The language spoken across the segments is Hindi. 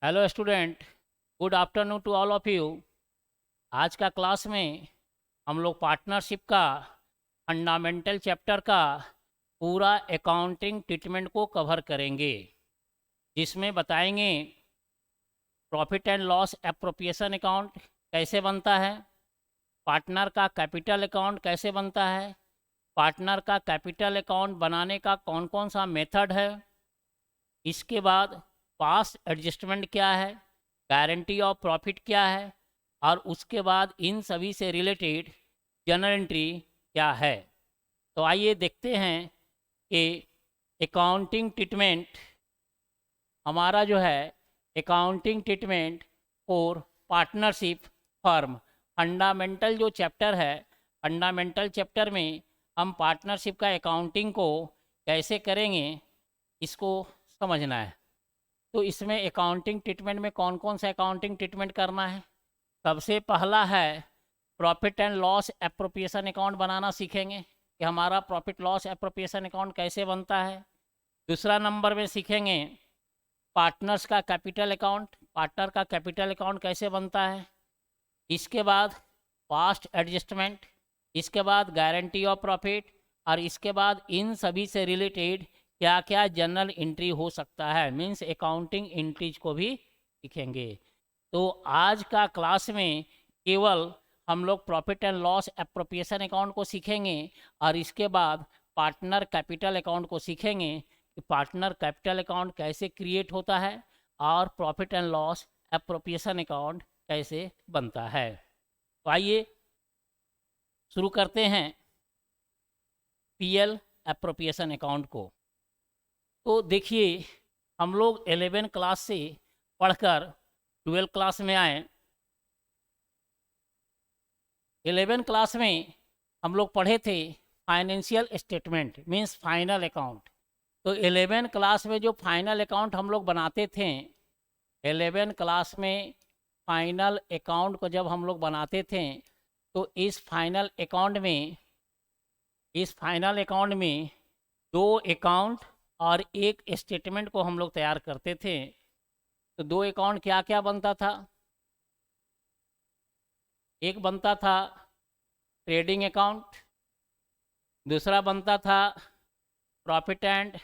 Hello student, good afternoon to all of you. आज का क्लास में हम लोग पार्टनरशिप का फंडामेंटल चैप्टर का पूरा अकाउंटिंग ट्रीटमेंट को कवर करेंगे, जिसमें बताएंगे profit and loss appropriation account कैसे बनता है, पार्टनर का कैपिटल अकाउंट कैसे बनता है, पार्टनर का कैपिटल अकाउंट बनाने का कौन कौन सा मेथड है, इसके बाद पास्ट एडजस्टमेंट क्या है, गारंटी ऑफ प्रॉफिट क्या है, और उसके बाद इन सभी से रिलेटेड जर्नल एंट्री क्या है। तो आइए देखते हैं कि अकाउंटिंग ट्रीटमेंट हमारा जो है accounting treatment for partnership firm fundamental जो चैप्टर है, फंडामेंटल चैप्टर में हम पार्टनरशिप का अकाउंटिंग को कैसे करेंगे इसको समझना है। तो इसमें अकाउंटिंग ट्रीटमेंट में कौन कौन सा अकाउंटिंग ट्रीटमेंट करना है। सबसे पहला है profit and loss appropriation account बनाना सीखेंगे कि हमारा प्रॉफिट लॉस एप्रोप्रिएशन अकाउंट कैसे बनता है। दूसरा नंबर में सीखेंगे पार्टनर्स का कैपिटल अकाउंट, पार्टनर का कैपिटल अकाउंट कैसे बनता है। इसके बाद पास्ट एडजस्टमेंट, इसके बाद गारंटी ऑफ प्रॉफिट, और इसके बाद इन सभी से रिलेटेड क्या क्या जर्नल एंट्री हो सकता है, मीन्स अकाउंटिंग एंट्रीज को भी सीखेंगे। तो आज का क्लास में केवल हम लोग profit and loss appropriation account को सीखेंगे, और इसके बाद पार्टनर कैपिटल अकाउंट को सीखेंगे कि पार्टनर कैपिटल अकाउंट कैसे क्रिएट होता है और profit and loss appropriation account कैसे बनता है। तो आइए शुरू करते हैं पीएल एप्रोप्रिएशन अकाउंट को। तो देखिए, हम लोग 11 क्लास से पढ़कर 12 क्लास में आए। 11 क्लास में हम लोग पढ़े थे financial statement means final account. तो 11 क्लास में जो फाइनल अकाउंट हम लोग बनाते थे, 11 क्लास में फाइनल अकाउंट को जब हम लोग बनाते थे, तो इस फाइनल अकाउंट में दो अकाउंट और एक स्टेटमेंट को हम लोग तैयार करते थे। तो दो अकाउंट क्या क्या बनता था। एक बनता था ट्रेडिंग अकाउंट, दूसरा बनता था प्रॉफिट एंड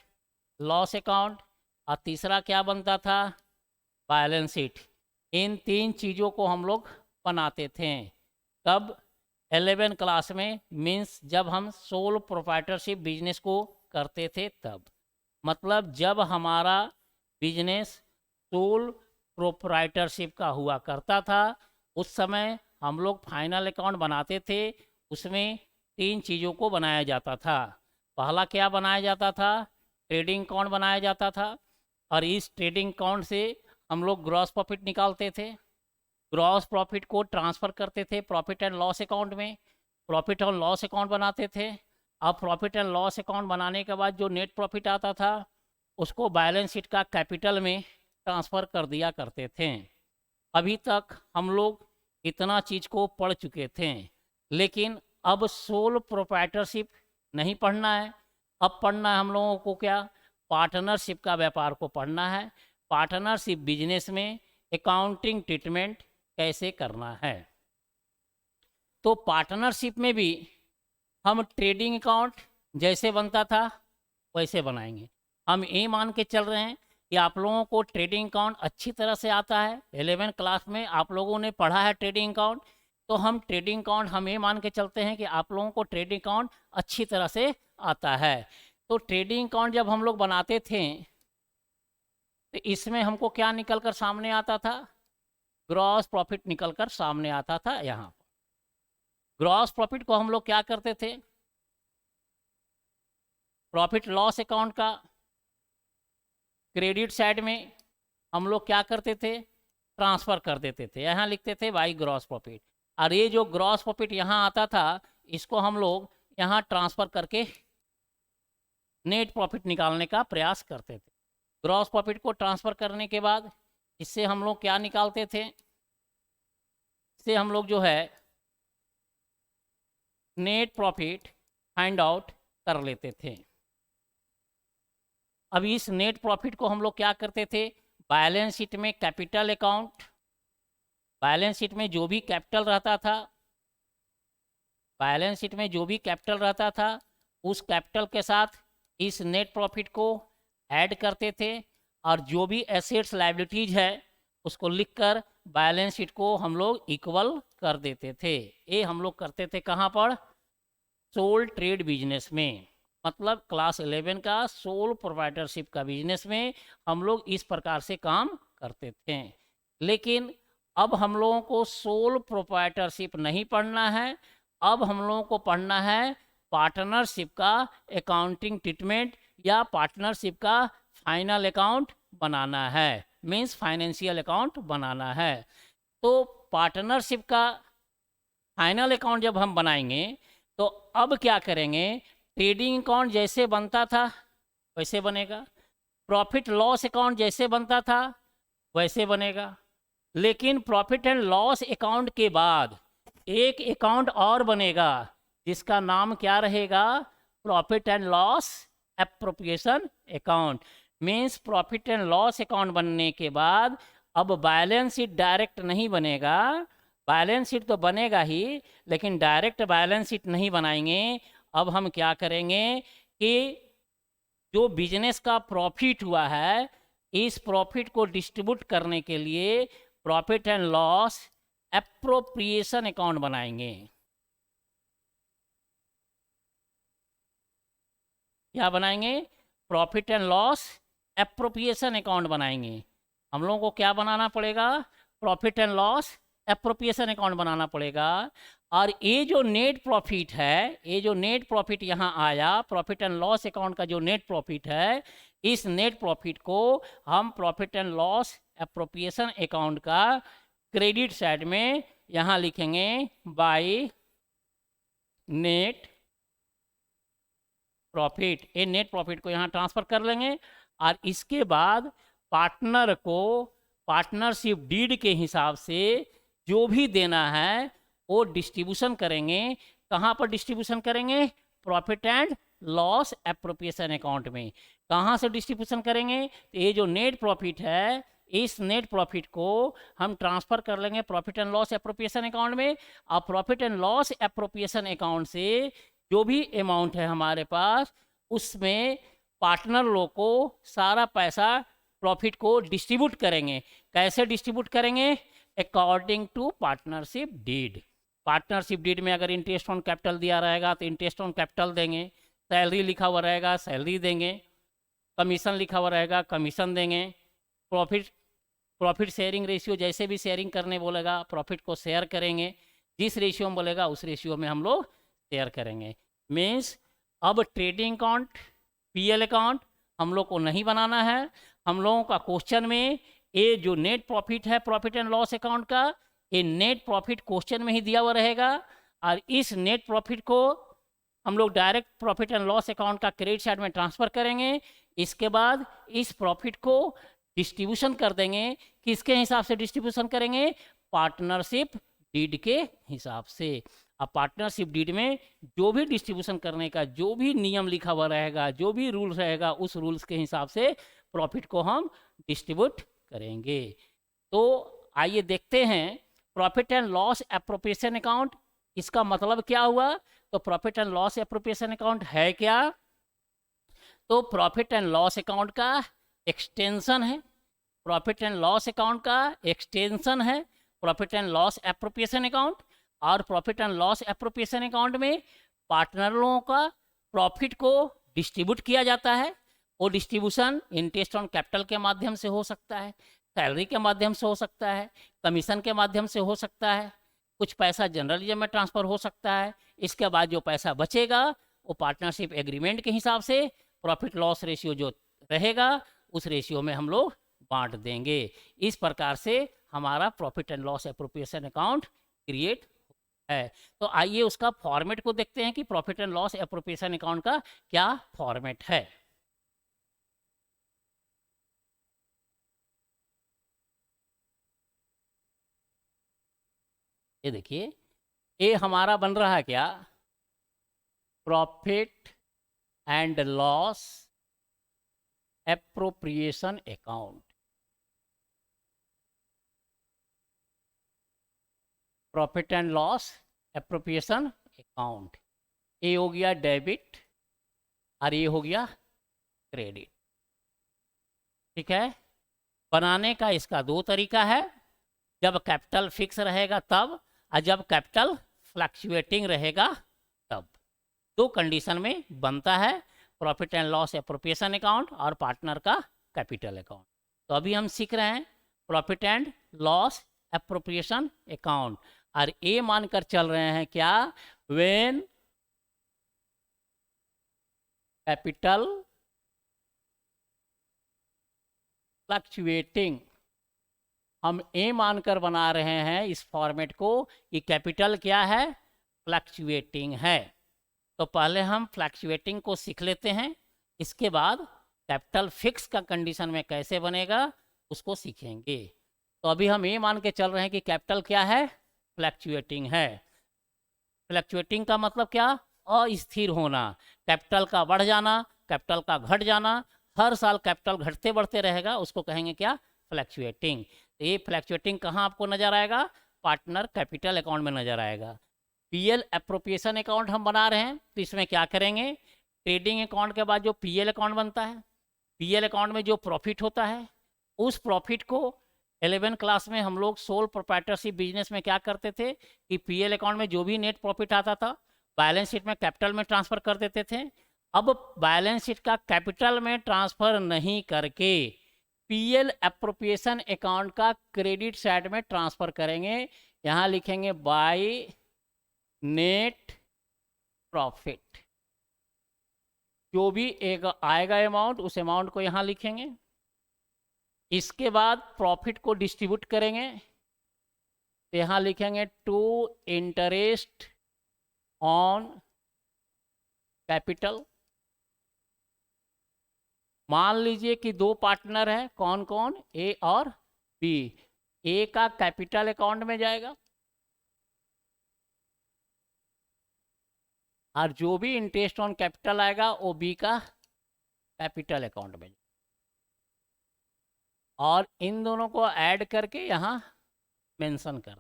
लॉस अकाउंट, और तीसरा क्या बनता था, बैलेंस शीट। इन तीन चीज़ों को हम लोग बनाते थे। कब? 11 क्लास में, मीन्स जब हम सोल प्रोप्राइटरशिप बिजनेस को करते थे तब। मतलब जब हमारा बिजनेस सोल प्रोप्राइटरशिप का हुआ करता था, उस समय हम लोग फाइनल अकाउंट बनाते थे। उसमें तीन चीज़ों को बनाया जाता था। पहला क्या बनाया जाता था, ट्रेडिंग अकाउंट बनाया जाता था, और इस ट्रेडिंग अकाउंट से हम लोग ग्रॉस प्रॉफिट निकालते थे। ग्रॉस प्रॉफिट को ट्रांसफ़र करते थे प्रॉफिट एंड लॉस अकाउंट में, प्रॉफिट एंड लॉस अकाउंट बनाते थे। अब प्रॉफिट एंड लॉस अकाउंट बनाने के बाद जो नेट प्रॉफिट आता था, उसको बैलेंस शीट का कैपिटल में ट्रांसफ़र कर दिया करते थे। अभी तक हम लोग इतना चीज़ को पढ़ चुके थे, लेकिन अब सोल प्रोप्राइटरशिप नहीं पढ़ना है। अब पढ़ना है हम लोगों को क्या, पार्टनरशिप का व्यापार को पढ़ना है। पार्टनरशिप बिजनेस में अकाउंटिंग ट्रीटमेंट कैसे करना है। तो पार्टनरशिप में भी हम ट्रेडिंग अकाउंट जैसे बनता था वैसे बनाएंगे। हम ये मान के चल रहे हैं कि आप लोगों को ट्रेडिंग अकाउंट अच्छी तरह से आता है। 11 क्लास में आप लोगों ने पढ़ा है ट्रेडिंग अकाउंट। तो हम ट्रेडिंग अकाउंट हम ये मान के चलते हैं कि आप लोगों को ट्रेडिंग अकाउंट अच्छी तरह से आता है। तो ट्रेडिंग अकाउंट जब हम लोग बनाते थे, तो इसमें हमको क्या निकल कर सामने आता था, ग्रॉस प्रॉफिट निकल कर सामने आता था। यहाँ ग्रॉस प्रॉफिट को हम लोग क्या करते थे, प्रॉफिट लॉस अकाउंट का क्रेडिट साइड में हम लोग क्या करते थे, ट्रांसफ़र कर देते थे। यहाँ लिखते थे बाई ग्रॉस प्रॉफिट, और ये जो ग्रॉस प्रॉफिट यहाँ आता था, इसको हम लोग यहाँ ट्रांसफ़र करके नेट प्रॉफिट निकालने का प्रयास करते थे। ग्रॉस प्रॉफिट को ट्रांसफ़र करने के बाद इससे हम लोग क्या निकालते थे, इससे हम लोग जो है नेट प्रॉफिट फाइंड आउट कर लेते थे। अब इस नेट प्रॉफिट को हम लोग क्या करते थे, बैलेंस शीट में कैपिटल अकाउंट, बैलेंस शीट में जो भी कैपिटल रहता था, बैलेंस शीट में जो भी कैपिटल रहता था उस कैपिटल के साथ इस नेट प्रॉफिट को ऐड करते थे, और जो भी एसेट्स लायबिलिटीज है उसको लिखकर बैलेंस शीट को हम लोग इक्वल कर देते थे। ये हम लोग करते थे कहाँ पर? सोल ट्रेड बिजनेस में, मतलब क्लास 11 का सोल प्रोप्राइटरशिप का बिजनेस में हम लोग इस प्रकार से काम करते थे। लेकिन अब हम लोगों को सोल प्रोप्राइटरशिप नहीं पढ़ना है, अब हम लोगों को पढ़ना है पार्टनरशिप का अकाउंटिंग ट्रीटमेंट, या पार्टनरशिप का फाइनल अकाउंट बनाना है, मीन्स फाइनेंशियल अकाउंट बनाना है। तो पार्टनरशिप का फाइनल अकाउंट जब हम बनाएंगे तो अब क्या करेंगे? ट्रेडिंग अकाउंट जैसे बनता था वैसे बनेगा, प्रॉफिट लॉस अकाउंट जैसे बनता था वैसे बनेगा, लेकिन प्रॉफिट एंड लॉस अकाउंट के बाद एक अकाउंट और बनेगा जिसका नाम क्या रहेगा? Profit and loss appropriation account. Means profit and loss account बनने के बाद अब बैलेंस शीट डायरेक्ट नहीं बनेगा, बैलेंस शीट तो बनेगा ही लेकिन डायरेक्ट बैलेंस शीट नहीं बनाएंगे। अब हम क्या करेंगे कि जो बिजनेस का प्रॉफिट हुआ है इस प्रॉफिट को डिस्ट्रीब्यूट करने के लिए profit and loss appropriation account बनाएंगे। क्या बनाएंगे? Profit and loss appropriation account बनाएंगे। हम लोगों को क्या बनाना पड़ेगा? Profit and loss appropriation account बनाना पड़ेगा। और ये जो नेट प्रॉफिट है, ये जो नेट प्रॉफिट यहाँ आया, प्रॉफिट एंड लॉस अकाउंट का जो नेट प्रॉफिट है, इस नेट प्रॉफिट को हम profit and loss appropriation account का क्रेडिट साइड में यहाँ लिखेंगे बाय नेट प्रॉफिट। ये नेट प्रॉफिट को यहाँ ट्रांसफर कर लेंगे और इसके बाद पार्टनर को पार्टनरशिप डीड के हिसाब से जो भी देना है वो डिस्ट्रीब्यूशन करेंगे। कहाँ पर डिस्ट्रीब्यूशन करेंगे? Profit and loss appropriation account में। कहाँ से डिस्ट्रीब्यूशन करेंगे? तो ये जो नेट प्रॉफिट है इस नेट प्रॉफिट को हम ट्रांसफर कर लेंगे profit and loss appropriation account में। और profit and loss appropriation account से जो भी अमाउंट है हमारे पास उसमें पार्टनर लोग को सारा पैसा प्रॉफिट को डिस्ट्रीब्यूट करेंगे। कैसे डिस्ट्रीब्यूट करेंगे? According to partnership deed. Partnership deed में अगर इंटरेस्ट ऑन कैपिटल दिया रहेगा तो इंटरेस्ट ऑन कैपिटल देंगे, सैलरी लिखा हुआ रहेगा सैलरी देंगे, कमीशन लिखा हुआ रहेगा कमीशन देंगे, प्रॉफिट शेयरिंग रेशियो जैसे भी शेयरिंग करने बोलेगा प्रॉफिट को शेयर करेंगे, जिस रेशियो में बोलेगा उस रेशियो में हम लोग शेयर करेंगे। मीन्स अब ट्रेडिंग अकाउंट पीएल अकाउंट हम लोग को नहीं बनाना है। हम लोगों का क्वेश्चन में ये जो नेट प्रॉफिट है प्रॉफिट एंड लॉस अकाउंट का, ये नेट प्रॉफिट क्वेश्चन में ही दिया हुआ रहेगा और इस नेट प्रॉफिट को हम लोग direct profit and loss account का क्रेडिट साइड में ट्रांसफर करेंगे। इसके बाद इस प्रॉफिट को डिस्ट्रीब्यूशन कर देंगे। किसके हिसाब से डिस्ट्रीब्यूशन करेंगे? पार्टनरशिप डीड के हिसाब से। अब पार्टनरशिप डीड में जो भी डिस्ट्रीब्यूशन करने का जो भी नियम लिखा हुआ रहेगा, जो भी रूल रहेगा, उस रूल्स के हिसाब से प्रॉफिट को हम डिस्ट्रीब्यूट करेंगे। तो आइए देखते हैं profit and loss appropriation account, इसका मतलब क्या हुआ। तो profit and loss appropriation account है क्या? तो प्रॉफिट एंड लॉस अकाउंट का एक्सटेंशन है, प्रॉफिट एंड लॉस अकाउंट का एक्सटेंशन है profit and loss appropriation account. और profit and loss appropriation account में पार्टनरों का प्रॉफिट को डिस्ट्रीब्यूट किया जाता है। वो डिस्ट्रीब्यूशन इंटरेस्ट ऑन कैपिटल के माध्यम से हो सकता है, सैलरी के माध्यम से हो सकता है, कमीशन के माध्यम से हो सकता है, कुछ पैसा जनरलिज्म में ट्रांसफ़र हो सकता है। इसके बाद जो पैसा बचेगा वो पार्टनरशिप एग्रीमेंट के हिसाब से प्रॉफिट लॉस रेशियो जो रहेगा उस रेशियो में हम लोग बांट देंगे। इस प्रकार से हमारा profit and loss appropriation account create है। तो आइए उसका फॉर्मेट को देखते हैं कि profit and loss appropriation account का क्या फॉर्मेट है। ये देखिए, ये हमारा बन रहा है क्या? Profit and loss appropriation account. Profit and loss appropriation account. A हो गया डेबिट और ये हो गया क्रेडिट। ठीक है, बनाने का इसका दो तरीका है, जब कैपिटल फिक्स रहेगा तब, और जब कैपिटल फ्लक्चुएटिंग रहेगा तब। दो कंडीशन में बनता है profit and loss appropriation account और पार्टनर का कैपिटल अकाउंट। तो अभी हम सीख रहे हैं profit and loss appropriation account, और ये मानकर चल रहे हैं क्या, व्हेन कैपिटल फ्लक्चुएटिंग। हम ए मानकर बना रहे हैं इस फॉर्मेट को कि कैपिटल क्या है, फ्लक्चुएटिंग है। तो पहले हम फ्लक्चुएटिंग को सीख लेते हैं, इसके बाद कैपिटल फिक्स का कंडीशन में कैसे बनेगा उसको सीखेंगे। तो अभी हम ये मान के चल रहे हैं कि कैपिटल क्या है, फ्लक्चुएटिंग है। फ्लक्चुएटिंग का मतलब क्या, अस्थिर होना, कैपिटल का बढ़ जाना, कैपिटल का घट जाना, हर साल कैपिटल घटते बढ़ते रहेगा, उसको कहेंगे क्या, फ्लक्चुएटिंग। तो ये फ्लक्चुएटिंग कहाँ आपको नजर आएगा, पार्टनर कैपिटल अकाउंट में नजर आएगा। पीएल एप्रोप्रिएशन अकाउंट हम बना रहे हैं, तो इसमें क्या करेंगे, ट्रेडिंग अकाउंट के बाद जो पीएल अकाउंट बनता है, पीएल अकाउंट में जो प्रॉफिट होता है, उस प्रॉफिट को 11 क्लास में हम लोग सोल प्रोप्राइटरशिप बिजनेस में क्या करते थे कि पीएल अकाउंट में जो भी नेट प्रॉफिट आता था बैलेंस शीट में कैपिटल में ट्रांसफर कर देते थे। अब बैलेंस शीट का कैपिटल में ट्रांसफर नहीं करके पीएल एप्रोप्रिएशन अकाउंट का क्रेडिट साइड में ट्रांसफर करेंगे। यहाँ लिखेंगे बाय नेट प्रॉफिट, जो भी एक आएगा अमाउंट उस अमाउंट को यहाँ लिखेंगे। इसके बाद प्रॉफिट को डिस्ट्रीब्यूट करेंगे, तो यहाँ लिखेंगे टू इंटरेस्ट ऑन कैपिटल। मान लीजिए कि दो पार्टनर हैं, कौन कौन, ए और बी। ए का कैपिटल अकाउंट में जाएगा और जो भी इंटरेस्ट ऑन कैपिटल आएगा वो बी का कैपिटल अकाउंट में, और इन दोनों को ऐड करके यहाँ मेंशन कर।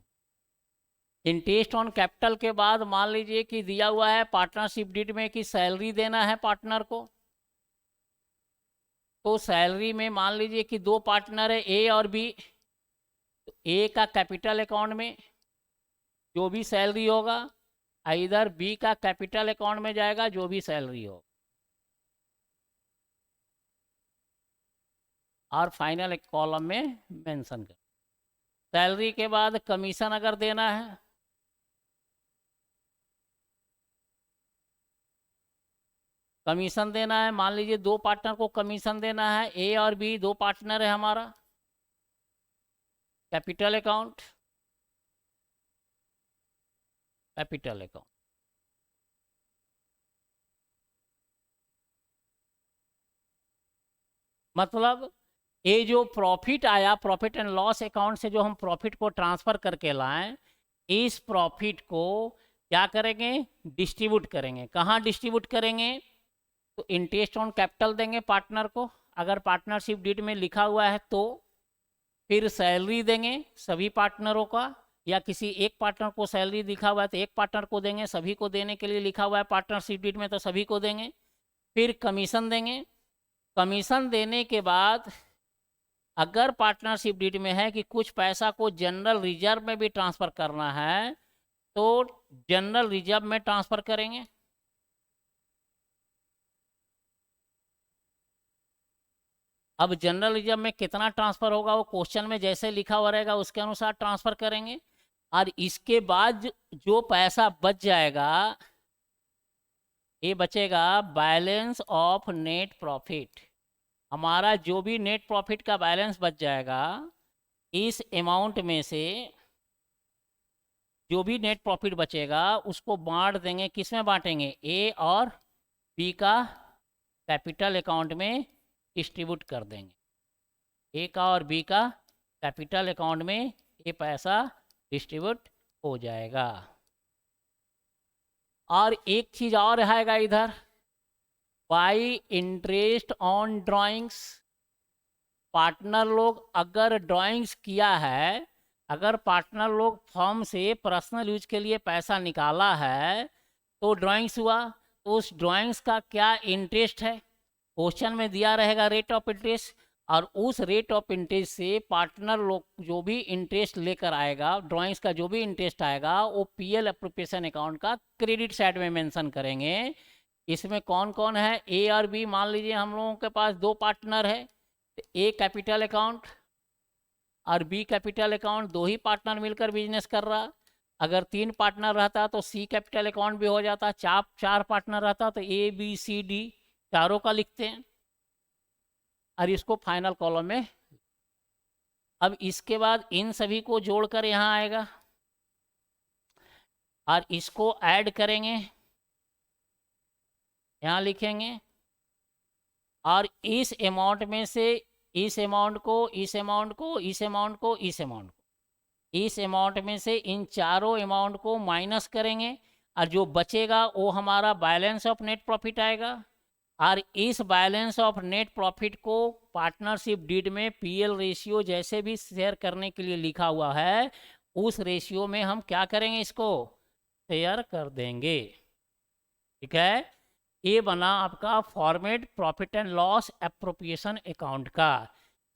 इंटरेस्ट ऑन कैपिटल के बाद मान लीजिए कि दिया हुआ है पार्टनरशिप डीड में कि सैलरी देना है पार्टनर को, तो सैलरी में मान लीजिए कि दो पार्टनर है ए और बी, तो ए का कैपिटल अकाउंट में जो भी सैलरी होगा इधर बी का कैपिटल अकाउंट में जाएगा जो भी सैलरी हो, और फाइनल एक कॉलम में मेंशन कर। सैलरी के बाद कमीशन अगर देना है, कमीशन देना है, मान लीजिए दो पार्टनर को कमीशन देना है, ए और बी दो पार्टनर है हमारा, कैपिटल अकाउंट, कैपिटल अकाउंट। मतलब ये जो प्रॉफिट आया, प्रॉफिट एंड लॉस अकाउंट से जो हम प्रॉफिट को ट्रांसफर करके लाएं, इस प्रॉफिट को क्या करेंगे, डिस्ट्रीब्यूट करेंगे। कहाँ डिस्ट्रीब्यूट करेंगे, तो इंटरेस्ट ऑन कैपिटल देंगे पार्टनर को अगर पार्टनरशिप डीड में लिखा हुआ है तो, फिर सैलरी देंगे सभी पार्टनरों का, या किसी एक पार्टनर को सैलरी लिखा हुआ है तो एक पार्टनर को देंगे, सभी को देने के लिए लिखा हुआ है पार्टनरशिप डीड में तो सभी को देंगे। फिर कमीशन देंगे, कमीशन देने के बाद अगर पार्टनरशिप डीड में है कि कुछ पैसा को जनरल रिजर्व में भी ट्रांसफर करना है तो जनरल रिजर्व में ट्रांसफर करेंगे। अब जनरल रिजर्व में कितना ट्रांसफर होगा वो क्वेश्चन में जैसे लिखा हुआ रहेगा उसके अनुसार ट्रांसफर करेंगे। और इसके बाद जो पैसा बच जाएगा ये बचेगा बैलेंस ऑफ नेट प्रॉफिट। हमारा जो भी नेट प्रॉफिट का बैलेंस बच जाएगा इस अमाउंट में से जो भी नेट प्रॉफिट बचेगा उसको बांट देंगे, किस में बांटेंगे, ए और बी का कैपिटल अकाउंट में डिस्ट्रीब्यूट कर देंगे। ए का और बी का कैपिटल अकाउंट में ये पैसा डिस्ट्रीब्यूट हो जाएगा। और एक चीज और आएगा इधर, by interest on drawings. Partner लोग अगर ड्राइंग्स किया है, अगर पार्टनर लोग फर्म से पर्सनल यूज के लिए पैसा निकाला है तो ड्राइंग्स हुआ, तो उस ड्राइंग्स का क्या इंटरेस्ट है, क्वेश्चन में दिया रहेगा रेट ऑफ इंटरेस्ट, और उस रेट ऑफ इंटरेस्ट से पार्टनर लोग जो भी इंटरेस्ट लेकर आएगा, ड्राइंग्स का जो भी इंटरेस्ट आएगा वो पीएल एप्रोप्रिएशन अकाउंट का क्रेडिट साइड में मेंशन करेंगे। इसमें कौन कौन है, ए और बी, मान लीजिए हम लोगों के पास दो पार्टनर है, तो ए कैपिटल अकाउंट और बी कैपिटल अकाउंट, दो ही पार्टनर मिलकर बिजनेस कर रहा। अगर तीन पार्टनर रहता तो सी कैपिटल अकाउंट भी हो जाता, चार पार्टनर रहता तो ए बी सी डी चारों का लिखते हैं और इसको फाइनल कॉलम में। अब इसके बाद इन सभी को जोड़कर यहाँ आएगा और इसको ऐड करेंगे, यहाँ लिखेंगे, और इस अमाउंट में से इस अमाउंट को, इस अमाउंट को, इस अमाउंट को, इस अमाउंट को, इस अमाउंट में से इन चारों अमाउंट को माइनस करेंगे और जो बचेगा वो हमारा बैलेंस ऑफ नेट प्रॉफिट आएगा। और इस बैलेंस ऑफ नेट प्रॉफिट को पार्टनरशिप डीड में पीएल रेशियो जैसे भी शेयर करने के लिए लिखा हुआ है उस रेशियो में हम क्या करेंगे, इसको शेयर कर देंगे। ठीक है, ये बना आपका format profit and loss appropriation account का।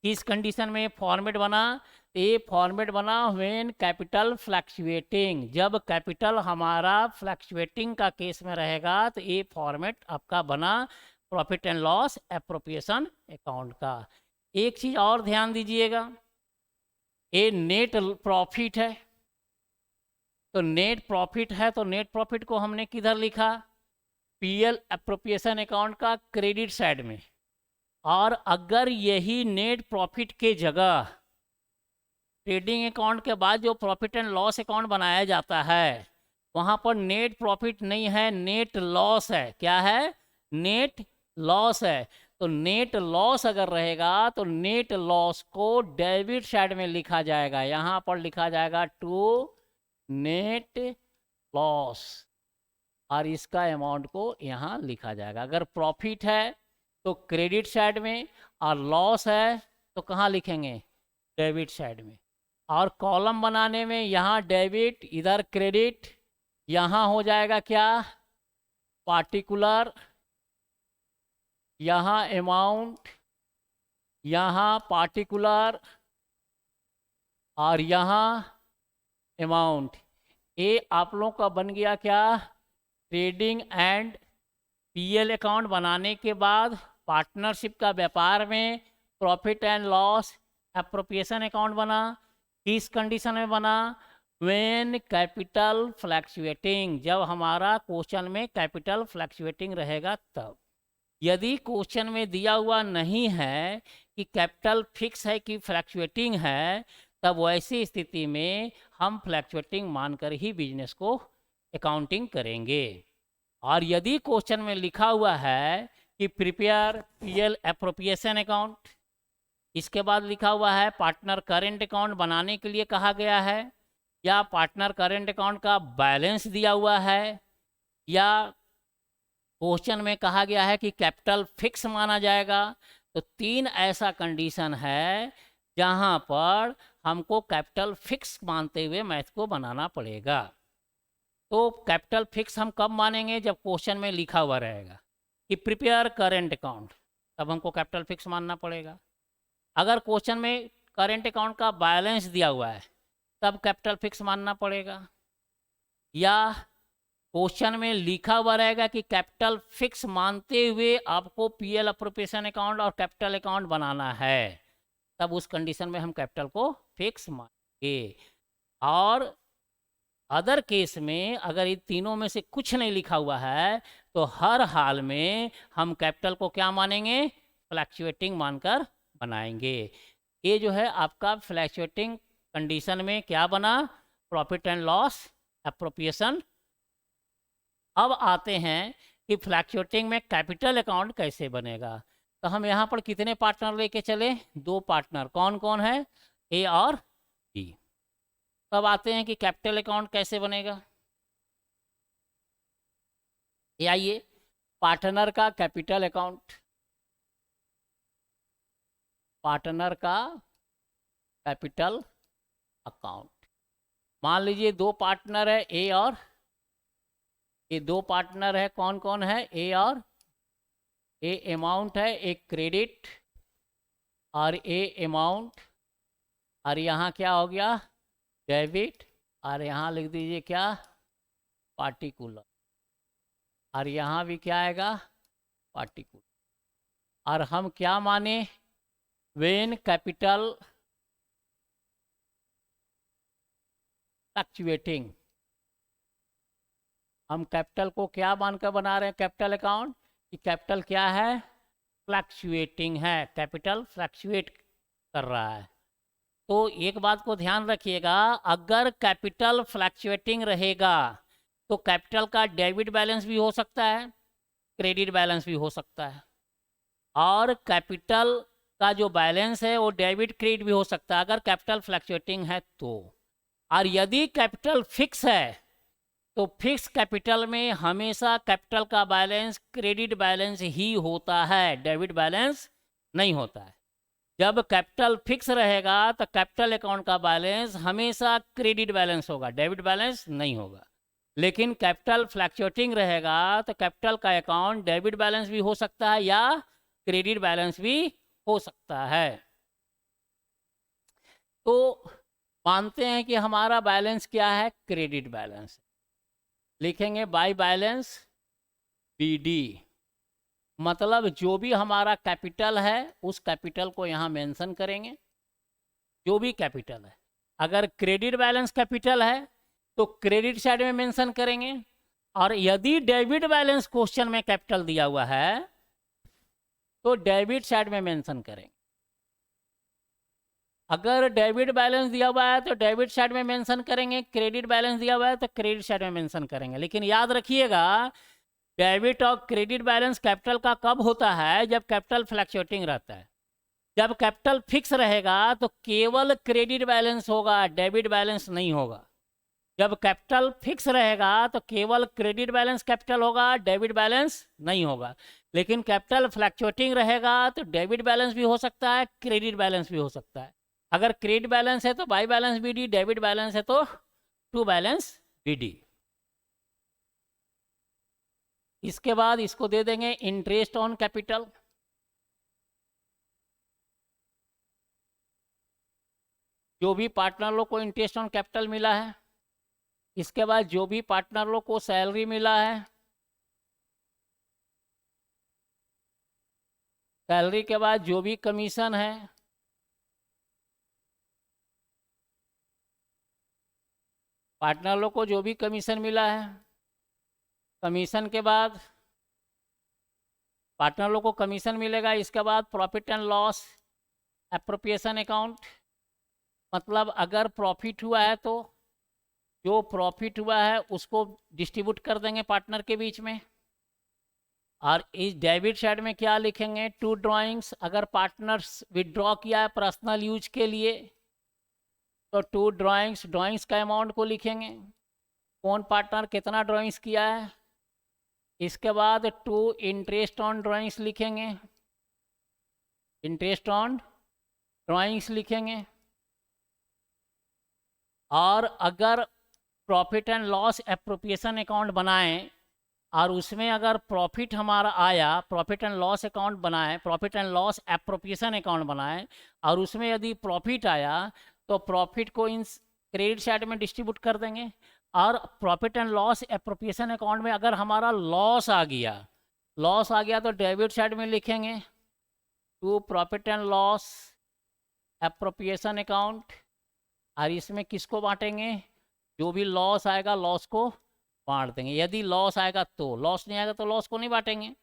किस कंडीशन में फॉर्मेट बना, ये फॉर्मेट बना व्हेन कैपिटल फ्लैक्चुएटिंग, जब कैपिटल हमारा फ्लैक्चुएटिंग का केस में रहेगा तो ये फॉर्मेट आपका बना profit and loss appropriation account का। एक चीज और ध्यान दीजिएगा, ये नेट प्रॉफिट है, तो नेट प्रॉफिट है तो नेट प्रॉफिट को हमने किधर लिखा, पीएल एप्रोप्रिएशन अकाउंट का क्रेडिट साइड में। और अगर यही नेट प्रॉफिट के जगह ट्रेडिंग अकाउंट के बाद जो प्रॉफिट एंड लॉस अकाउंट बनाया जाता है वहाँ पर नेट प्रॉफिट नहीं है, नेट लॉस है। क्या है, नेट लॉस है। तो नेट लॉस अगर रहेगा तो नेट लॉस को डेबिट साइड में लिखा जाएगा, यहाँ पर लिखा जाएगा टू नेट लॉस और इसका अमाउंट को यहाँ लिखा जाएगा। अगर प्रॉफिट है तो क्रेडिट साइड में और लॉस है तो कहाँ लिखेंगे, डेबिट साइड में। और कॉलम बनाने में यहाँ डेबिट, इधर क्रेडिट, यहाँ हो जाएगा क्या, पार्टिकुलर, यहाँ अमाउंट, यहाँ पार्टिकुलर और यहाँ अमाउंट। ये आप लोगों का बन गया क्या, ट्रेडिंग एंड पीएल अकाउंट बनाने के बाद पार्टनरशिप का व्यापार में profit and loss appropriation account बना। किस कंडीशन में बना, व्हेन कैपिटल फ्लैक्चुएटिंग, जब हमारा क्वेश्चन में कैपिटल फ्लैक्चुएटिंग रहेगा तब। यदि क्वेश्चन में दिया हुआ नहीं है कि कैपिटल फिक्स है कि फ्लैक्चुएटिंग है, तब वैसी स्थिति में हम फ्लैक्चुएटिंग मानकर ही बिजनेस को अकाउंटिंग करेंगे। और यदि क्वेश्चन में लिखा हुआ है कि प्रिपेयर पीएल एप्रोप्रिएशन अकाउंट, इसके बाद लिखा हुआ है पार्टनर करेंट अकाउंट बनाने के लिए कहा गया है, या पार्टनर करेंट अकाउंट का बैलेंस दिया हुआ है, या क्वेश्चन में कहा गया है कि कैपिटल फिक्स माना जाएगा, तो तीन ऐसा कंडीशन है जहां पर हमको कैपिटल फिक्स मानते हुए मैथ को बनाना पड़ेगा। तो कैपिटल फिक्स हम कब मानेंगे, जब क्वेश्चन में लिखा हुआ रहेगा कि प्रिपेयर करेंट अकाउंट, तब हमको कैपिटल फिक्स मानना पड़ेगा। अगर क्वेश्चन में करेंट अकाउंट का बैलेंस दिया हुआ है तब कैपिटल फिक्स मानना पड़ेगा, या क्वेश्चन में लिखा हुआ रहेगा कि कैपिटल फिक्स मानते हुए आपको पीएल एप्रोप्रिएशन अकाउंट और कैपिटल अकाउंट बनाना है, तब उस कंडीशन में हम कैपिटल को फिक्स मानेंगे। और अदर केस में अगर इन तीनों में से कुछ नहीं लिखा हुआ है तो हर हाल में हम कैपिटल को क्या मानेंगे, फ्लैक्चुएटिंग मानकर बनाएंगे। ये जो है आपका फ्लैक्चुएटिंग कंडीशन में क्या बना, प्रॉफिट एंड लॉस एप्रोप्रिएशन। अब आते हैं कि फ्लैक्चुएटिंग में कैपिटल अकाउंट कैसे बनेगा। तो हम यहाँ पर कितने पार्टनर लेके चले, दो पार्टनर, कौन कौन है, ए और बी। तब आते हैं कि कैपिटल अकाउंट कैसे बनेगा। ये आइए, पार्टनर का कैपिटल अकाउंट, पार्टनर का कैपिटल अकाउंट। मान लीजिए दो पार्टनर है ए और, ये दो पार्टनर है, कौन कौन है, ए और, ए अमाउंट है, एक क्रेडिट और ए अमाउंट, और यहाँ क्या हो गया, डेबिट, और यहाँ लिख दीजिए क्या, पार्टिकुलर, और यहाँ भी क्या आएगा, पार्टिकुलर। और हम क्या माने, वेन कैपिटल फ्लक्चुएटिंग, हम कैपिटल को क्या मानकर बना रहे हैं कैपिटल अकाउंट, कि कैपिटल क्या है, फ्लक्चुएटिंग है, कैपिटल फ्लक्चुएट कर रहा है। तो एक बात को ध्यान रखिएगा, अगर कैपिटल फ्लक्चुएटिंग रहेगा तो कैपिटल का डेबिट बैलेंस भी हो सकता है, क्रेडिट बैलेंस भी हो सकता है, और कैपिटल का जो बैलेंस है वो डेबिट क्रेडिट भी हो सकता है अगर कैपिटल फ्लक्चुएटिंग है तो। और यदि कैपिटल फिक्स है तो फिक्स कैपिटल में हमेशा कैपिटल का बैलेंस क्रेडिट बैलेंस ही होता है, डेबिट बैलेंस नहीं होता है। जब कैपिटल फिक्स रहेगा तो कैपिटल अकाउंट का बैलेंस हमेशा क्रेडिट बैलेंस होगा, डेबिट बैलेंस नहीं होगा। लेकिन कैपिटल फ्लक्चुएटिंग रहेगा तो कैपिटल का अकाउंट डेबिट बैलेंस भी हो सकता है या क्रेडिट बैलेंस भी हो सकता है। तो मानते हैं कि हमारा बैलेंस क्या है, क्रेडिट बैलेंस, लिखेंगे बाय बैलेंस बीडी, मतलब जो भी हमारा कैपिटल है उस कैपिटल को यहाँ मेंशन करेंगे, जो भी कैपिटल है। अगर क्रेडिट बैलेंस कैपिटल है तो क्रेडिट साइड में मेंशन करेंगे, और यदि डेबिट बैलेंस क्वेश्चन में कैपिटल दिया हुआ है तो डेबिट साइड में मेंशन करेंगे। अगर डेबिट बैलेंस दिया हुआ है तो डेबिट साइड में मेंशन करेंगे, क्रेडिट बैलेंस दिया हुआ है तो क्रेडिट साइड में मेंशन करेंगे। लेकिन याद रखिएगा, डेबिट और क्रेडिट बैलेंस कैपिटल का कब होता है, जब कैपिटल फ्लक्चुएटिंग रहता है। जब कैपिटल फिक्स रहेगा तो केवल क्रेडिट बैलेंस होगा, डेबिट बैलेंस नहीं होगा। जब कैपिटल फिक्स रहेगा तो केवल क्रेडिट बैलेंस कैपिटल होगा, डेबिट बैलेंस नहीं होगा। लेकिन कैपिटल फ्लक्चुएटिंग रहेगा तो डेबिट बैलेंस भी हो सकता है, क्रेडिट बैलेंस भी हो सकता है। अगर क्रेडिट बैलेंस है तो by balance BD, debit balance है तो टू बैलेंस बीडी। इसके बाद इसको दे देंगे इंटरेस्ट ऑन कैपिटल, जो भी पार्टनर लोग को इंटरेस्ट ऑन कैपिटल मिला है। इसके बाद जो भी पार्टनर लोग को सैलरी मिला है, सैलरी के बाद जो भी कमीशन है, पार्टनर लोग को जो भी कमीशन मिला है, कमीशन के बाद पार्टनर लोग को कमीशन मिलेगा। इसके बाद profit and loss appropriation account, मतलब अगर प्रॉफिट हुआ है तो जो प्रॉफिट हुआ है उसको डिस्ट्रीब्यूट कर देंगे पार्टनर के बीच में। और इस डेबिट साइड में क्या लिखेंगे, टू ड्राइंग्स, अगर पार्टनर्स विड्रॉ किया है पर्सनल यूज के लिए तो टू ड्राइंग्स, ड्राइंग्स का अमाउंट को लिखेंगे, कौन पार्टनर कितना ड्राइंग्स किया है। इसके बाद टू इंटरेस्ट ऑन ड्राइंग्स लिखेंगे, इंटरेस्ट ऑन ड्राइंग्स लिखेंगे। और अगर profit and loss appropriation account बनाएं और उसमें अगर प्रॉफिट हमारा आया, प्रॉफिट एंड लॉस अकाउंट बनाएं, profit and loss appropriation account बनाएं, और उसमें यदि प्रॉफिट आया तो प्रॉफिट को इन क्रेडिट साइड में डिस्ट्रीब्यूट कर देंगे। और profit and loss appropriation account में अगर हमारा लॉस आ गया तो डेबिट साइड में लिखेंगे to profit and loss appropriation account. और इसमें किसको बांटेंगे, जो भी लॉस आएगा लॉस को बांट देंगे, यदि लॉस आएगा तो, लॉस नहीं आएगा तो लॉस को नहीं बांटेंगे।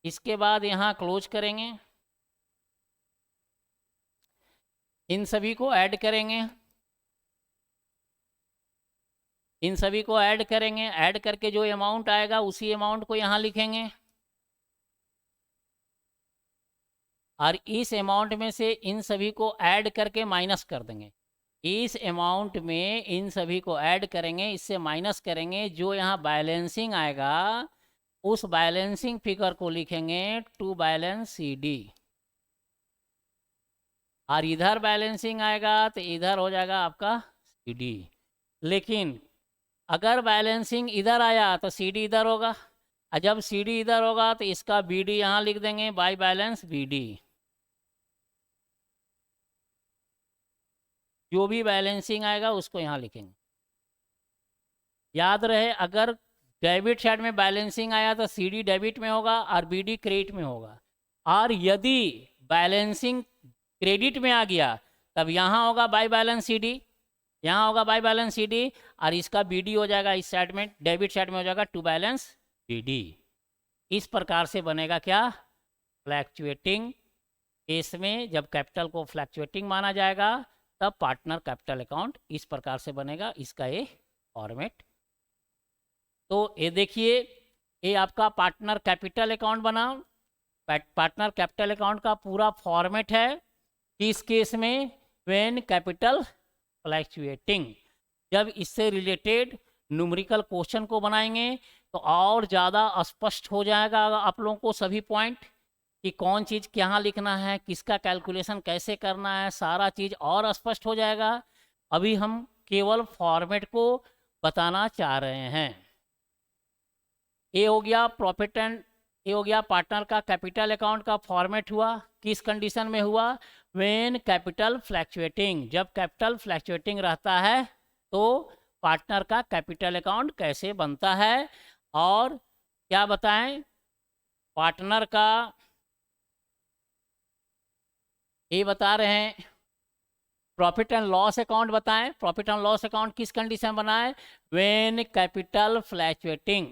इसके बाद यहाँ क्लोज करेंगे, इन सभी को ऐड करेंगे, इन सभी को ऐड करेंगे, ऐड करके जो अमाउंट आएगा उसी अमाउंट को यहाँ लिखेंगे। और इस अमाउंट में से इन सभी को ऐड करके माइनस कर देंगे, इस अमाउंट में इन सभी को ऐड करेंगे, इससे माइनस करेंगे, जो यहाँ बैलेंसिंग आएगा उस बैलेंसिंग फिगर को लिखेंगे टू बैलेंस सी डी। और इधर बैलेंसिंग आएगा तो इधर हो जाएगा आपका सी डी। लेकिन अगर बैलेंसिंग इधर आया तो सी डी इधर होगा, और जब सी डी इधर होगा तो इसका बी डी यहाँ लिख देंगे, बाई बैलेंस बी डी। जो भी बैलेंसिंग आएगा उसको यहाँ लिखेंगे। याद रहे, अगर डेबिट साइड में बैलेंसिंग आया तो सी डी डेबिट में होगा और बी डी क्रेडिट में होगा, और यदि बैलेंसिंग क्रेडिट में आ गया तब यहाँ होगा बाई बैलेंस सी डी, यहाँ होगा बाई बैलेंस सी डी, और इसका बी डी हो जाएगा इस साइड में, डेबिट साइड में हो जाएगा टू बैलेंस बी डी। इस प्रकार से बनेगा क्या, फ्लैक्चुएटिंग केस में जब कैपिटल को फ्लैक्चुएटिंग माना जाएगा तब पार्टनर कैपिटल अकाउंट इस प्रकार से बनेगा, इसका ये फॉर्मेट। तो ये देखिए, ये आपका पार्टनर कैपिटल अकाउंट बना। पार्टनर कैपिटल अकाउंट का पूरा फॉर्मेट है किस केस में, व्हेन कैपिटल फ्लैक्चुएटिंग। जब इससे रिलेटेड न्यूमेरिकल क्वेश्चन को बनाएंगे तो और ज़्यादा स्पष्ट हो जाएगा आप लोगों को सभी पॉइंट, कि कौन चीज़ कहाँ लिखना है, किसका कैलकुलेशन कैसे करना है, सारा चीज़ और स्पष्ट हो जाएगा। अभी हम केवल फॉर्मेट को बताना चाह रहे हैं। ये हो गया प्रॉफिट एंड, ये हो गया पार्टनर का कैपिटल अकाउंट का फॉर्मेट हुआ। किस कंडीशन में हुआ, व्हेन कैपिटल फ्लैक्चुएटिंग। जब कैपिटल फ्लैक्चुएटिंग रहता है तो पार्टनर का कैपिटल अकाउंट कैसे बनता है, और क्या बताएं, पार्टनर का ये बता रहे हैं, प्रॉफिट एंड लॉस अकाउंट बताएं। प्रॉफिट एंड लॉस अकाउंट किस कंडीशन बनाए, व्हेन कैपिटल फ्लैक्चुएटिंग।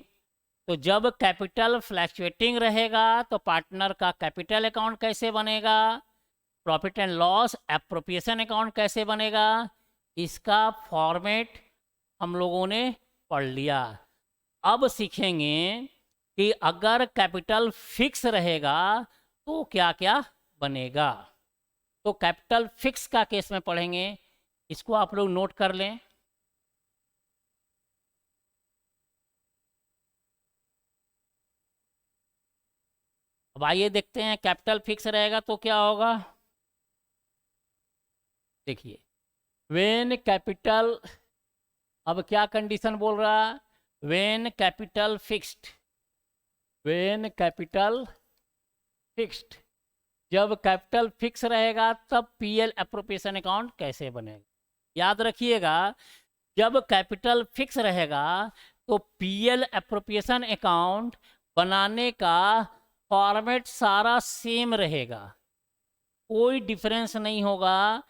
तो जब कैपिटल फ्लैक्चुएटिंग रहेगा तो पार्टनर का कैपिटल अकाउंट कैसे बनेगा, profit and loss appropriation account कैसे बनेगा, इसका फॉर्मेट हम लोगों ने पढ़ लिया। अब सीखेंगे कि अगर कैपिटल फिक्स रहेगा तो क्या क्या बनेगा। तो कैपिटल फिक्स का केस में पढ़ेंगे, इसको आप लोग नोट कर लें। अब आइए देखते हैं कैपिटल फिक्स रहेगा तो क्या होगा। देखिए, व्हेन कैपिटल, अब क्या कंडीशन बोल रहा है, when capital fixed, when capital fixed. जब कैपिटल फिक्स रहेगा तब पीएल एप्रोप्रिएशन अकाउंट कैसे बनेगा। याद रखिएगा, जब कैपिटल फिक्स रहेगा तो पीएल एप्रोप्रिएशन अकाउंट बनाने का फॉर्मेट सारा सेम रहेगा, कोई डिफरेंस नहीं होगा।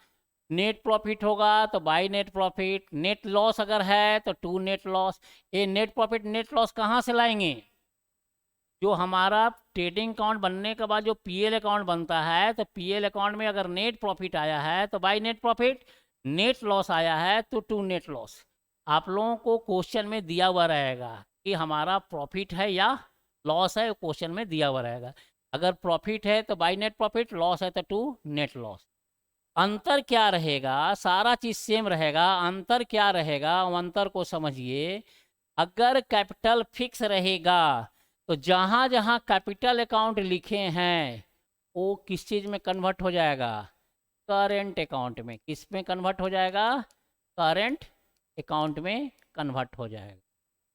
नेट प्रॉफिट होगा तो by net profit, net loss अगर है तो टू नेट लॉस। ये नेट प्रॉफिट नेट लॉस कहाँ से लाएंगे, जो हमारा ट्रेडिंग अकाउंट बनने के बाद जो पीएल अकाउंट बनता है, तो पीएल अकाउंट में अगर नेट प्रॉफिट आया है तो by net profit, net loss आया है तो टू नेट लॉस। आप लोगों को क्वेश्चन में दिया हुआ रहेगा कि हमारा प्रॉफिट है या लॉस है, क्वेश्चन में दिया हुआ रहेगा। अगर प्रॉफिट है तो बाय नेट प्रॉफिट, लॉस है तो टू नेट लॉस। अंतर क्या रहेगा, सारा चीज सेम रहेगा, अंतर क्या रहेगा वो अंतर को समझिए। अगर कैपिटल फिक्स रहेगा तो जहां जहां कैपिटल अकाउंट लिखे हैं वो किस चीज में कन्वर्ट हो जाएगा, करेंट अकाउंट में। किस में कन्वर्ट हो जाएगा, करेंट अकाउंट में कन्वर्ट हो जाएगा।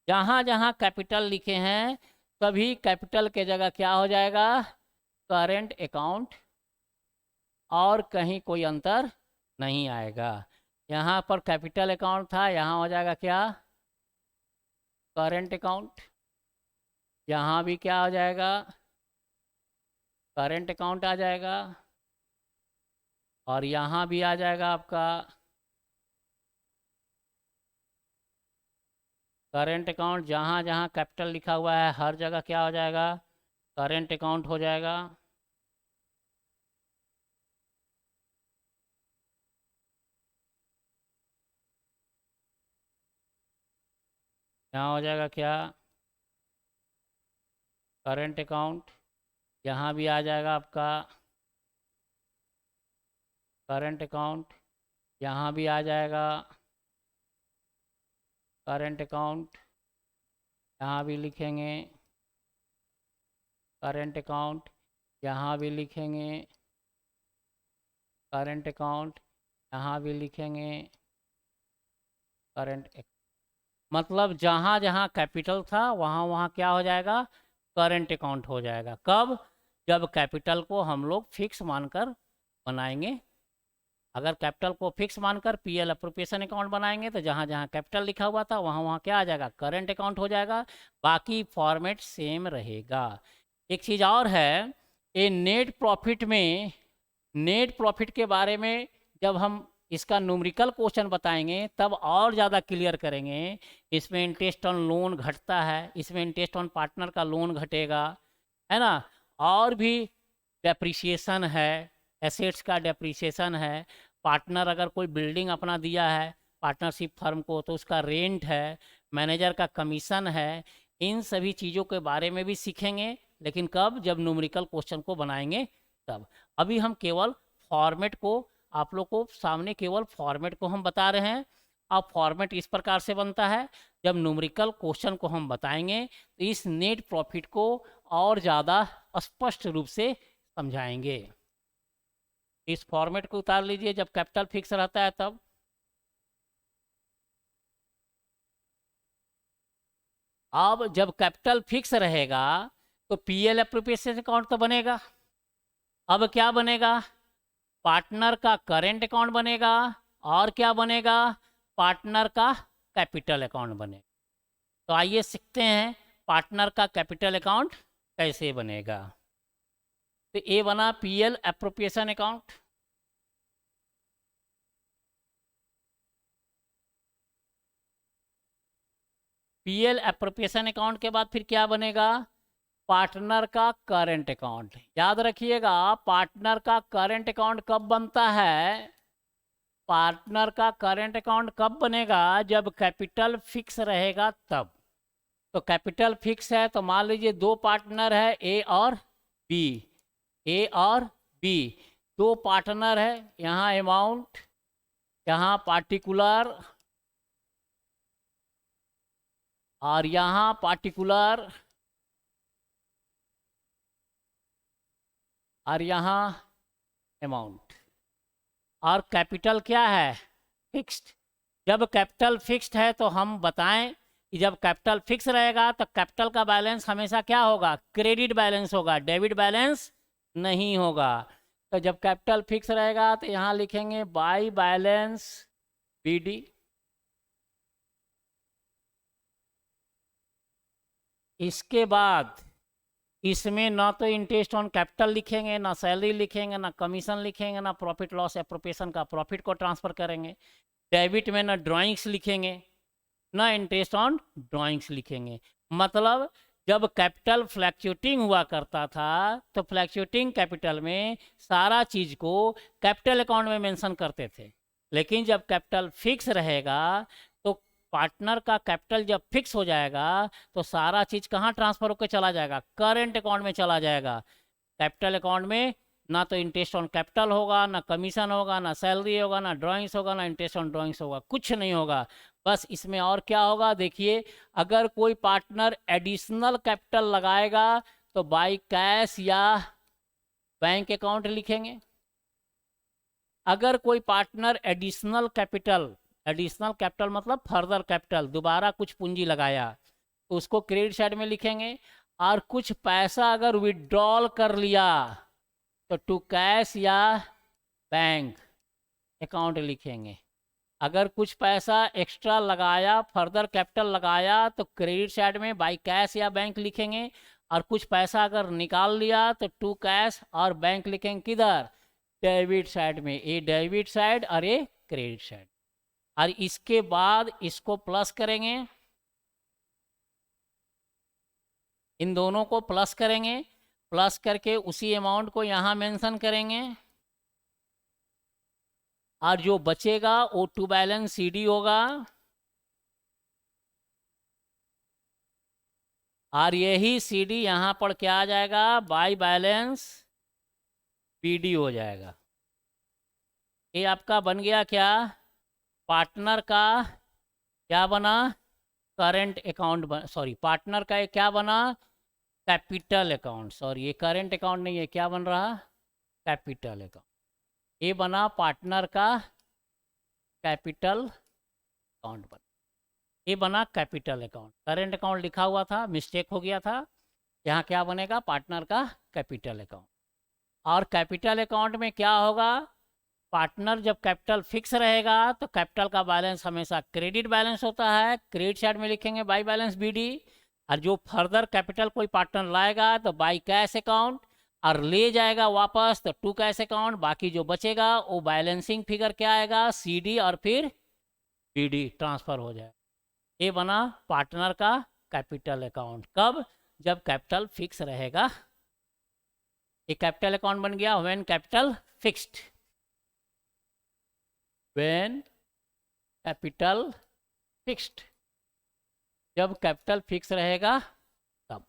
जहां जहां कैपिटल लिखे हैं तभी कैपिटल के जगह क्या हो जाएगा, करेंट अकाउंट, और कहीं कोई अंतर नहीं आएगा। यहाँ पर कैपिटल अकाउंट था, यहाँ हो जाएगा क्या, करेंट अकाउंट। यहाँ भी क्या हो जाएगा, करेंट अकाउंट आ जाएगा, और यहाँ भी आ जाएगा आपका करेंट अकाउंट। जहाँ जहाँ कैपिटल लिखा हुआ है हर जगह क्या हो जाएगा, करेंट अकाउंट हो जाएगा। यहाँ हो जाएगा क्या, करेंट अकाउंट। यहाँ भी आ जाएगा आपका करंट अकाउंट, यहाँ भी आ जाएगा करंट अकाउंट, यहाँ भी लिखेंगे करंट अकाउंट, यहाँ भी लिखेंगे करंट अकाउंट, यहाँ भी लिखेंगे करंट, मतलब जहाँ जहाँ कैपिटल था वहाँ वहाँ क्या हो जाएगा, करंट अकाउंट हो जाएगा। कब, जब कैपिटल को हम लोग फिक्स मानकर बनाएंगे। अगर कैपिटल को फिक्स मानकर पीएल अप्रोप्रिएशन अकाउंट बनाएंगे तो जहाँ जहाँ कैपिटल लिखा हुआ था वहाँ वहाँ क्या आ जाएगा, करंट अकाउंट हो जाएगा। बाकी फॉर्मेट सेम रहेगा। एक चीज़ और है, ये नेट प्रॉफिट में, नेट प्रॉफिट के बारे में जब हम इसका न्यूमेरिकल क्वेश्चन बताएंगे तब और ज़्यादा क्लियर करेंगे। इसमें इंटरेस्ट ऑन लोन घटता है, इसमें इंटरेस्ट ऑन पार्टनर का लोन घटेगा, है ना, और भी डेप्रिसिएशन है, एसेट्स का डेप्रिसिएशन है। पार्टनर अगर कोई बिल्डिंग अपना दिया है पार्टनरशिप फर्म को तो उसका रेंट है, मैनेजर का कमीशन है, इन सभी चीज़ों के बारे में भी सीखेंगे। लेकिन कब, जब न्यूमेरिकल क्वेश्चन को बनाएंगे तब। अभी हम केवल फॉर्मेट को, आप लोग को सामने केवल फॉर्मेट को हम बता रहे हैं। अब फॉर्मेट इस प्रकार से बनता है, जब न्यूमेरिकल क्वेश्चन को हम बताएंगे तो इस नेट प्रॉफिट को और ज़्यादा स्पष्ट रूप से समझाएंगे। इस फॉर्मेट को उतार लीजिए, जब कैपिटल फिक्स रहता है तब। अब जब कैपिटल फिक्स रहेगा तो पीएल एप्रोप्रिएशन अकाउंट तो बनेगा। अब क्या बनेगा, पार्टनर का करेंट अकाउंट बनेगा, और क्या बनेगा, पार्टनर का कैपिटल अकाउंट बनेगा। तो आइए सीखते हैं पार्टनर का कैपिटल अकाउंट कैसे बनेगा। तो ये बना PL appropriation account. PL appropriation account के बाद फिर क्या बनेगा, पार्टनर का करंट अकाउंट। याद रखिएगा, पार्टनर का करंट अकाउंट कब बनता है, पार्टनर का करंट अकाउंट कब बनेगा, जब कैपिटल फिक्स रहेगा तब। तो कैपिटल फिक्स है तो मान लीजिए दो पार्टनर है ए और बी, ए और बी दो पार्टनर है। यहाँ अमाउंट, यहाँ पार्टिकुलर, और यहाँ पार्टिकुलर, और यहाँ अमाउंट। और कैपिटल क्या है, फिक्स्ड। जब कैपिटल फिक्स्ड है तो हम बताएं कि जब कैपिटल फिक्स रहेगा तो कैपिटल का बैलेंस हमेशा क्या होगा, क्रेडिट बैलेंस होगा, डेबिट बैलेंस नहीं होगा। तो जब कैपिटल फिक्स रहेगा तो यहाँ लिखेंगे बाई बैलेंस बीडी। इसके बाद इसमें ना तो इंटरेस्ट ऑन कैपिटल लिखेंगे, ना सैलरी लिखेंगे, ना कमीशन लिखेंगे, ना प्रॉफिट लॉस एप्रोप्रिएशन का प्रॉफिट को ट्रांसफर करेंगे। डेबिट में ना ड्राइंग्स लिखेंगे, ना इंटरेस्ट ऑन ड्राइंग्स लिखेंगे। मतलब जब कैपिटल फ्लैक्चुएटिंग हुआ करता था तो फ्लैक्चुएटिंग कैपिटल में सारा चीज़ को कैपिटल अकाउंट में मेंशन करते थे। लेकिन जब कैपिटल फिक्स रहेगा तो पार्टनर का कैपिटल जब फिक्स हो जाएगा तो सारा चीज़ कहाँ ट्रांसफर होकर चला जाएगा, करेंट अकाउंट में चला जाएगा। कैपिटल अकाउंट में ना तो इंटरेस्ट ऑन कैपिटल होगा, ना कमीशन होगा, ना सैलरी होगा, ना ड्राइंग्स होगा, ना इंटरेस्ट ऑन ड्राइंग्स होगा, कुछ नहीं होगा। बस इसमें और क्या होगा, देखिए, अगर कोई पार्टनर एडिशनल कैपिटल लगाएगा तो बाई कैश या बैंक अकाउंट लिखेंगे। अगर कोई partner additional capital, additional capital मतलब फर्दर कैपिटल, दोबारा कुछ पूंजी लगाया तो उसको क्रेडिट साइड में लिखेंगे। और कुछ पैसा अगर विड्रॉल कर लिया तो टू कैश या बैंक अकाउंट लिखेंगे। अगर कुछ पैसा एक्स्ट्रा लगाया, फर्दर कैपिटल लगाया तो क्रेडिट साइड में बाई कैश या बैंक लिखेंगे। और कुछ पैसा अगर निकाल लिया तो टू कैश और बैंक लिखेंगे किधर, डेबिट साइड में। ये डेबिट साइड और ये क्रेडिट साइड। और इसके बाद इसको प्लस करेंगे, इन दोनों को प्लस करेंगे, प्लस करके उसी अमाउंट को यहाँ मेंशन करेंगे। और जो बचेगा वो टू बैलेंस सीडी होगा, और यही सीडी यहाँ पर क्या आ जाएगा, बाई बैलेंस पीडी हो जाएगा। ये आपका बन गया क्या, पार्टनर का क्या बना, करंट अकाउंट बन, सॉरी पार्टनर का ये क्या बना, कैपिटल अकाउंट। सॉरी ये करंट अकाउंट नहीं है, क्या बन रहा, कैपिटल अकाउंट। ये बना पार्टनर का कैपिटल अकाउंट बना। ये बना कैपिटल अकाउंट। करेंट अकाउंट लिखा हुआ था, मिस्टेक हो गया था, यहाँ क्या बनेगा, पार्टनर का कैपिटल अकाउंट। और कैपिटल अकाउंट में क्या होगा, पार्टनर जब कैपिटल फिक्स रहेगा तो कैपिटल का बैलेंस हमेशा क्रेडिट बैलेंस होता है, क्रेडिट साइड में लिखेंगे बाई बैलेंस बीडी। और जो फर्दर कैपिटल कोई पार्टनर लाएगा तो बाई कैश अकाउंट, और ले जाएगा वापस तो टू कैश अकाउंट। बाकी जो बचेगा वो बैलेंसिंग फिगर क्या आएगा, सीडी और फिर बीडी ट्रांसफर हो जाएगा। ये बना पार्टनर का कैपिटल अकाउंट। कब, जब कैपिटल फिक्स रहेगा। ये कैपिटल अकाउंट बन गया when capital fixed, when capital fixed, जब कैपिटल फिक्स रहेगा तब।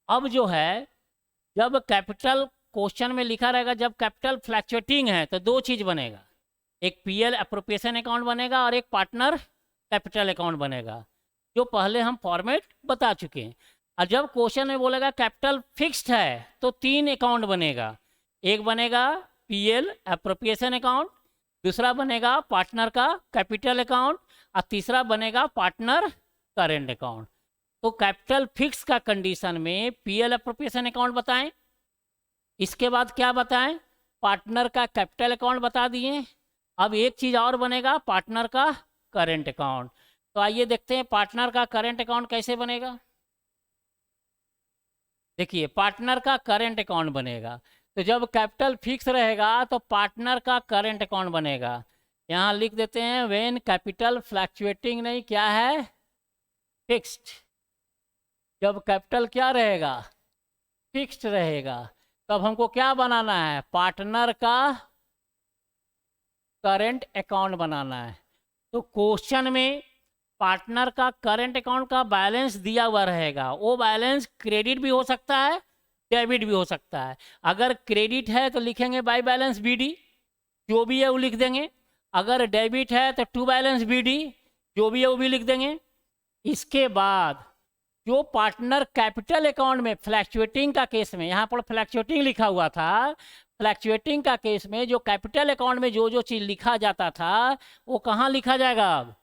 अब जो है, जब कैपिटल क्वेश्चन में लिखा रहेगा जब कैपिटल फ्लैक्चुएटिंग है तो दो चीज बनेगा, एक पीएल एप्रोप्रिएशन अकाउंट बनेगा और एक पार्टनर कैपिटल अकाउंट बनेगा, जो पहले हम फॉर्मेट बता चुके हैं। और जब क्वेश्चन में बोलेगा कैपिटल फिक्स्ड है तो तीन अकाउंट बनेगा, एक बनेगा पीएल एप्रोप्रिएशन अकाउंट, दूसरा बनेगा पार्टनर का कैपिटल अकाउंट, और तीसरा बनेगा पार्टनर करेंट अकाउंट। तो कैपिटल फिक्स का कंडीशन में पीएल एप्रोप्रिएशन अकाउंट बताएं, इसके बाद क्या बताएं, पार्टनर का कैपिटल अकाउंट बता दिए। अब एक चीज और बनेगा, पार्टनर का करेंट अकाउंट। तो आइए देखते हैं पार्टनर का करेंट अकाउंट कैसे बनेगा। देखिए, पार्टनर का करेंट अकाउंट बनेगा तो जब कैपिटल फिक्स रहेगा तो पार्टनर का करेंट अकाउंट बनेगा। यहाँ लिख देते हैं व्हेन कैपिटल फ्लैक्चुएटिंग, नहीं क्या है, फिक्स्ड। जब कैपिटल क्या रहेगा, फिक्स्ड रहेगा, तब हमको क्या बनाना है, पार्टनर का करेंट अकाउंट बनाना है। तो क्वेश्चन में पार्टनर का करंट अकाउंट का बैलेंस दिया हुआ रहेगा, वो बैलेंस क्रेडिट भी हो सकता है, डेबिट भी हो सकता है। अगर क्रेडिट है तो लिखेंगे बाई बैलेंस बीडी, जो भी है वो लिख देंगे। अगर डेबिट है तो टू बैलेंस बीडी, जो भी है वो भी लिख देंगे। इसके बाद जो पार्टनर कैपिटल अकाउंट में फ्लैक्चुएटिंग का केस में, यहाँ पर फ्लैक्चुएटिंग लिखा हुआ था, फ्लैक्चुएटिंग का केस में जो कैपिटल अकाउंट में जो जो चीज़ लिखा जाता था वो कहाँ लिखा जाएगा, अब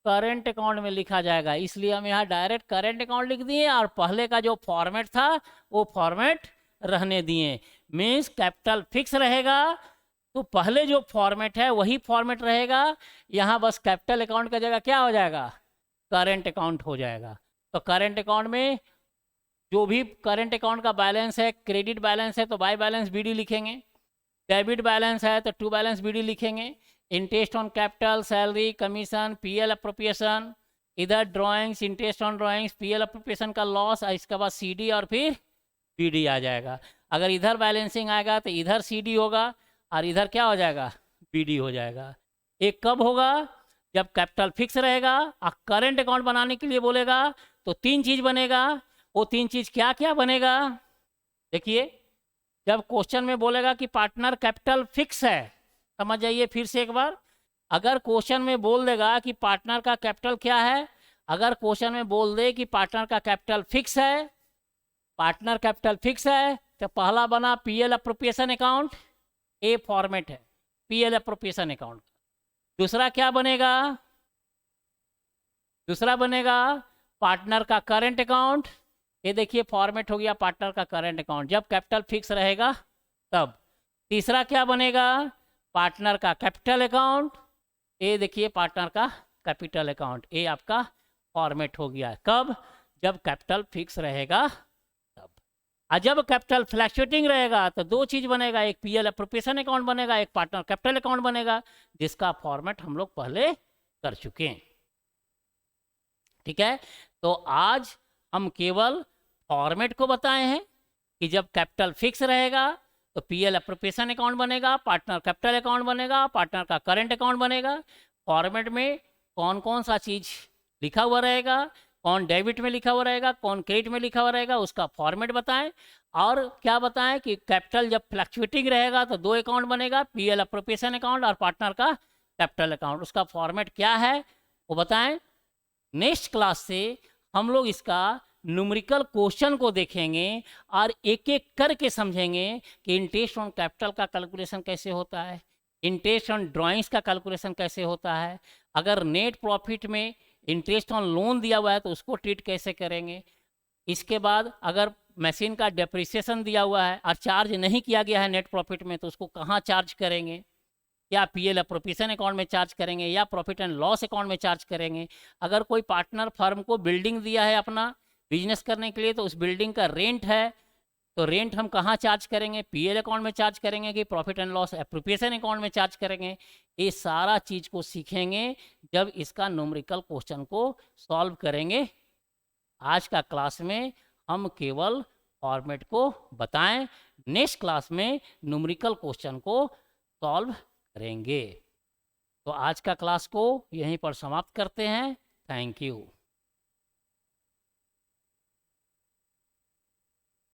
करेंट अकाउंट में लिखा जाएगा। इसलिए हम यहाँ डायरेक्ट करेंट अकाउंट लिख दिए और पहले का जो फॉर्मेट था वो फॉर्मेट रहने दिए। मीन्स कैपिटल फिक्स रहेगा तो पहले जो फॉर्मेट है वही फॉर्मेट रहेगा, यहाँ बस कैपिटल अकाउंट का जगह क्या हो जाएगा, करेंट अकाउंट हो जाएगा। तो करेंट अकाउंट में जो भी करेंट अकाउंट का बैलेंस है, क्रेडिट बैलेंस है तो बाई बैलेंस बीडी लिखेंगे, डेबिट बैलेंस है तो टू बैलेंस बीडी लिखेंगे, interest on capital, salary, commission, PL appropriation, इधर drawings, interest on drawings, PL appropriation का लॉस, इसके बाद सीडी और फिर बीडी आ जाएगा। अगर इधर बैलेंसिंग आएगा तो इधर सीडी होगा और इधर क्या हो जाएगा, बीडी हो जाएगा। एक कब होगा, जब कैपिटल फिक्स रहेगा और करंट अकाउंट बनाने के लिए बोलेगा तो तीन चीज बनेगा। वो तीन चीज क्या क्या बनेगा, देखिए, जब क्वेश्चन में बोलेगा कि पार्टनर कैपिटल फिक्स है, समझ जाइए फिर से एक बार। अगर क्वेश्चन में बोल देगा कि पार्टनर का कैपिटल क्या है, अगर क्वेश्चन में बोल दे कि पार्टनर का कैपिटल फिक्स है, पार्टनर कैपिटल फिक्स है, तो पहला बना पीएल अप्रोप्रिएशन अकाउंट, ए फॉर्मेट है पीएल अप्रोप्रिएशन अकाउंट। दूसरा क्या बनेगा, दूसरा बनेगा पार्टनर का करंट अकाउंट, ये देखिए फॉर्मेट हो गया पार्टनर का करंट अकाउंट, जब कैपिटल फिक्स रहेगा तब। तीसरा क्या बनेगा, पार्टनर का कैपिटल अकाउंट, ये देखिए पार्टनर का कैपिटल अकाउंट, ये आपका फॉर्मेट हो गया। कब, जब कैपिटल फिक्स रहेगा तब। और जब कैपिटल फ्लैक्चुएटिंग रहेगा तो दो चीज बनेगा, एक पीएल अप्रोप्रिएशन अकाउंट बनेगा, एक पार्टनर कैपिटल अकाउंट बनेगा, जिसका फॉर्मेट हम लोग पहले कर चुके हैं। ठीक है, तो आज हम केवल फॉर्मेट को बताए हैं कि जब कैपिटल फिक्स रहेगा तो पीएल अप्रोप्रिएशन अकाउंट बनेगा, पार्टनर कैपिटल अकाउंट बनेगा, पार्टनर का करंट अकाउंट बनेगा। फॉर्मेट में कौन कौन सा चीज लिखा हुआ रहेगा, कौन डेबिट में लिखा हुआ रहेगा, कौन क्रेडिट में लिखा हुआ रहेगा, उसका फॉर्मेट बताएं। और क्या बताएं कि कैपिटल जब फ्लैक्चुएटिंग रहेगा तो दो अकाउंट बनेगा, पीएल अप्रोप्रिएशन अकाउंट और पार्टनर का कैपिटल अकाउंट, उसका फॉर्मेट क्या है वो बताएं। नेक्स्ट क्लास से हम लोग इसका न्यूमेरिकल क्वेश्चन को देखेंगे और एक एक करके समझेंगे कि इंटरेस्ट ऑन कैपिटल का कैलकुलेशन कैसे होता है, इंटरेस्ट ऑन ड्राइंग्स का कैलकुलेशन कैसे होता है, अगर नेट प्रॉफिट में इंटरेस्ट ऑन लोन दिया हुआ है तो उसको ट्रीट कैसे करेंगे। इसके बाद अगर मशीन का डेप्रिसिएशन दिया हुआ है और चार्ज नहीं किया गया है नेट प्रॉफिट में, तो उसको कहाँ चार्ज करेंगे, या पीएल अप्रोप्रिएशन अकाउंट में चार्ज करेंगे या प्रॉफिट एंड लॉस अकाउंट में चार्ज करेंगे। अगर कोई पार्टनर फर्म को बिल्डिंग दिया है अपना बिजनेस करने के लिए, तो उस बिल्डिंग का रेंट है, तो रेंट हम कहाँ चार्ज करेंगे, पीएल अकाउंट में चार्ज करेंगे कि profit and loss appropriation account में चार्ज करेंगे। ये सारा चीज़ को सीखेंगे जब इसका न्यूमेरिकल क्वेश्चन को सॉल्व करेंगे। आज का क्लास में हम केवल फॉर्मेट को बताएं, नेक्स्ट क्लास में न्यूमेरिकल क्वेश्चन को सॉल्व करेंगे। तो आज का क्लास को यहीं पर समाप्त करते हैं। Thank you.